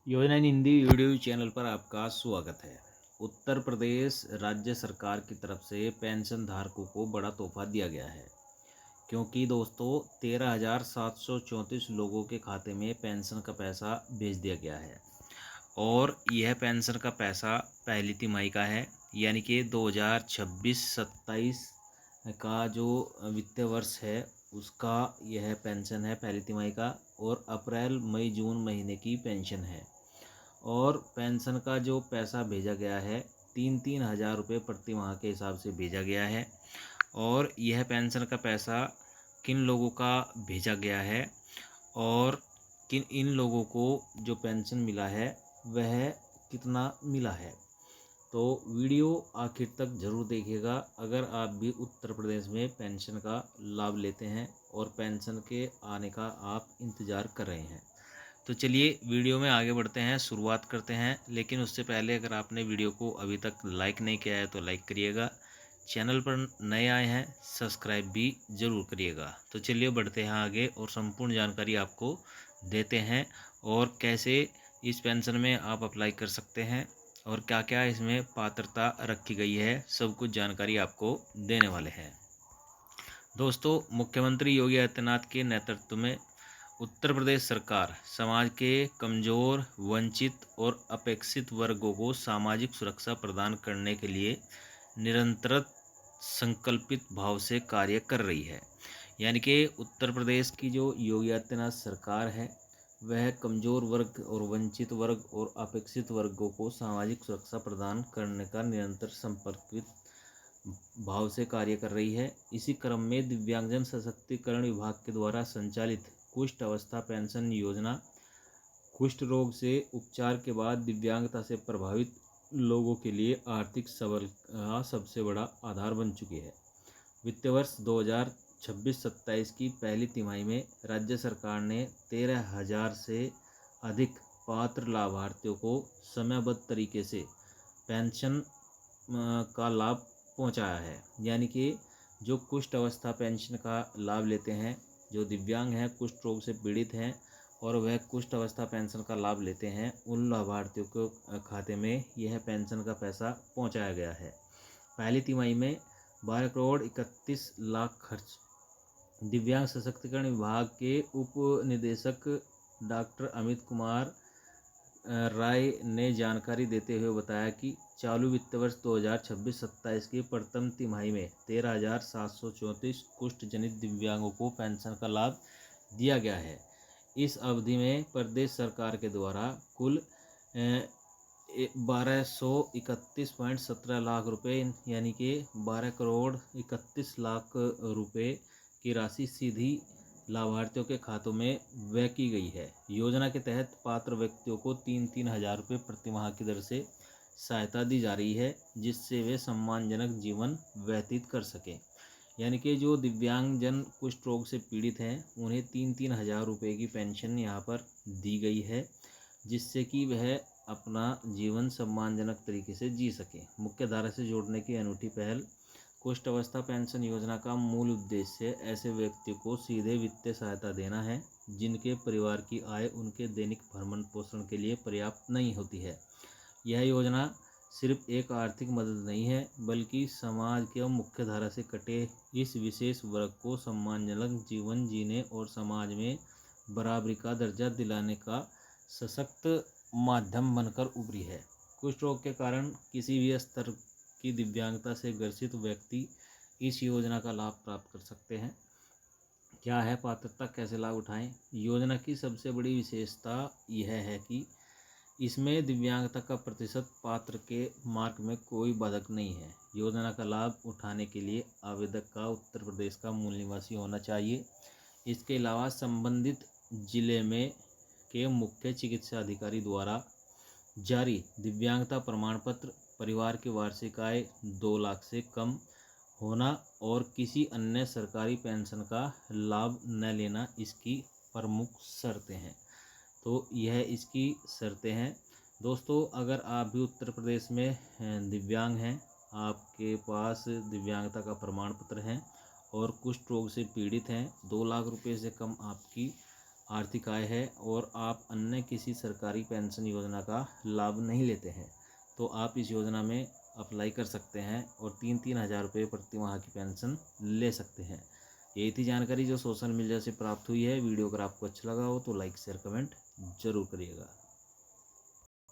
योजना इन Hindi video channel पर आपका स्वागत है। उत्तर प्रदेश राज्य सरकार की तरफ से पेंशन धारकों को बड़ा तोहफा दिया गया है, क्योंकि दोस्तों 13,734 लोगों के खाते में पेंशन का पैसा भेज दिया गया है। और यह पेंशन का पैसा पहली तिमाही का है, यानी कि 2026-27 का जो वित्तीय वर्ष है उसका यह पेंशन है पहली तिमाही का, और अप्रैल मई जून महीने की पेंशन है। और पेंशन का जो पैसा भेजा गया है 3,000 रुपये प्रति माह के हिसाब से भेजा गया है। और यह पेंशन का पैसा किन लोगों का भेजा गया है और इन लोगों को जो पेंशन मिला है वह कितना मिला है, तो वीडियो आखिर तक ज़रूर देखिएगा। अगर आप भी उत्तर प्रदेश में पेंशन का लाभ लेते हैं और पेंशन के आने का आप इंतज़ार कर रहे हैं, तो चलिए वीडियो में आगे बढ़ते हैं, शुरुआत करते हैं। लेकिन उससे पहले अगर आपने वीडियो को अभी तक लाइक नहीं किया है तो लाइक करिएगा, चैनल पर नए आए हैं सब्सक्राइब भी ज़रूर करिएगा। तो चलिए बढ़ते हैं आगे और संपूर्ण जानकारी आपको देते हैं, और कैसे इस पेंशन में आप अप्लाई कर सकते हैं और क्या क्या इसमें पात्रता रखी गई है, सब कुछ जानकारी आपको देने वाले हैं। दोस्तों, मुख्यमंत्री योगी आदित्यनाथ के नेतृत्व में उत्तर प्रदेश सरकार समाज के कमज़ोर, वंचित और अपेक्षित वर्गों को सामाजिक सुरक्षा प्रदान करने के लिए निरंतर संकल्पित भाव से कार्य कर रही है। यानी कि उत्तर प्रदेश की जो योगी आदित्यनाथ सरकार है वह कमज़ोर वर्ग और वंचित वर्ग और अपेक्षित वर्गों को सामाजिक सुरक्षा प्रदान करने का निरंतर संपर्कित भाव से कार्य कर रही है। इसी क्रम में दिव्यांगजन सशक्तिकरण विभाग के द्वारा संचालित कुष्ठ अवस्था पेंशन योजना कुष्ठ रोग से उपचार के बाद दिव्यांगता से प्रभावित लोगों के लिए आर्थिक सबल सबसे बड़ा आधार बन चुकी है। वित्तीय वर्ष 2026-27 की पहली तिमाही में राज्य सरकार ने 13,000 से अधिक पात्र लाभार्थियों को समयबद्ध तरीके से पेंशन का लाभ पहुंचाया है। यानी कि जो कुष्ठ अवस्था पेंशन का लाभ लेते हैं, जो दिव्यांग हैं, कुष्ठ रोग से पीड़ित हैं और वह कुष्ठ अवस्था पेंशन का लाभ लेते हैं, उन लाभार्थियों को खाते में यह पेंशन का पैसा पहुंचाया गया है। पहली तिमाही में 12 करोड़ 31 लाख खर्च। दिव्यांग सशक्तिकरण विभाग के उप निदेशक डॉक्टर अमित कुमार राय ने जानकारी देते हुए बताया कि चालू वित्त वर्ष 2026-27 की प्रथम तिमाही में 13,734 कुष्ठ जनित दिव्यांगों को पेंशन का लाभ दिया गया है। इस अवधि में प्रदेश सरकार के द्वारा कुल 1231.17 लाख रुपए यानी कि 12 करोड़ 31 लाख रुपए की राशि सीधी लाभार्थियों के खातों में व्यय की गई है। योजना के तहत पात्र व्यक्तियों को 3,000 रुपये प्रति माह की दर से सहायता दी जा रही है, जिससे वे सम्मानजनक जीवन व्यतीत कर सकें। यानी कि जो दिव्यांगजन कुष्ठ रोग से पीड़ित हैं उन्हें 3,000 रुपये की पेंशन यहाँ पर दी गई है, जिससे कि वह अपना जीवन सम्मानजनक तरीके से जी सकें। मुख्य धारा से जोड़ने की अनूठी पहल। कुष्ठ अवस्था पेंशन योजना का मूल उद्देश्य ऐसे व्यक्तियों को सीधे वित्तीय सहायता देना है जिनके परिवार की आय उनके दैनिक भरण पोषण के लिए पर्याप्त नहीं होती है। यह योजना सिर्फ एक आर्थिक मदद नहीं है, बल्कि समाज के मुख्य धारा से कटे इस विशेष वर्ग को सम्मानजनक जीवन जीने और समाज में बराबरी का दर्जा दिलाने का सशक्त माध्यम बनकर उभरी है। कुष्ठ रोग के कारण किसी भी स्तर की दिव्यांगता से ग्रसित व्यक्ति इस योजना का लाभ प्राप्त कर सकते हैं। क्या है पात्रता, कैसे लाभ उठाएं? योजना की सबसे बड़ी विशेषता यह है कि इसमें दिव्यांगता का प्रतिशत पात्र के मार्क में कोई बाधक नहीं है। योजना का लाभ उठाने के लिए आवेदक का उत्तर प्रदेश का मूल निवासी होना चाहिए। इसके अलावा संबंधित जिले में के मुख्य चिकित्सा अधिकारी द्वारा जारी दिव्यांगता प्रमाण पत्र, परिवार की वार्षिक आय 2 लाख से कम होना और किसी अन्य सरकारी पेंशन का लाभ न लेना इसकी प्रमुख शर्तें हैं। तो यह इसकी शर्तें हैं। दोस्तों, अगर आप भी उत्तर प्रदेश में दिव्यांग हैं, आपके पास दिव्यांगता का प्रमाण पत्र है और कुष्ठ रोग से पीड़ित हैं, 2 लाख रुपए से कम आपकी आर्थिक आय है और आप अन्य किसी सरकारी पेंशन योजना का लाभ नहीं लेते हैं तो आप इस योजना में अप्लाई कर सकते हैं और 3-3 हज़ार रुपये प्रति माह की पेंशन ले सकते हैं। यही थी जानकारी जो सोशल मीडिया से प्राप्त हुई है। वीडियो अगर आपको अच्छा लगा हो तो लाइक शेयर कमेंट जरूर करिएगा।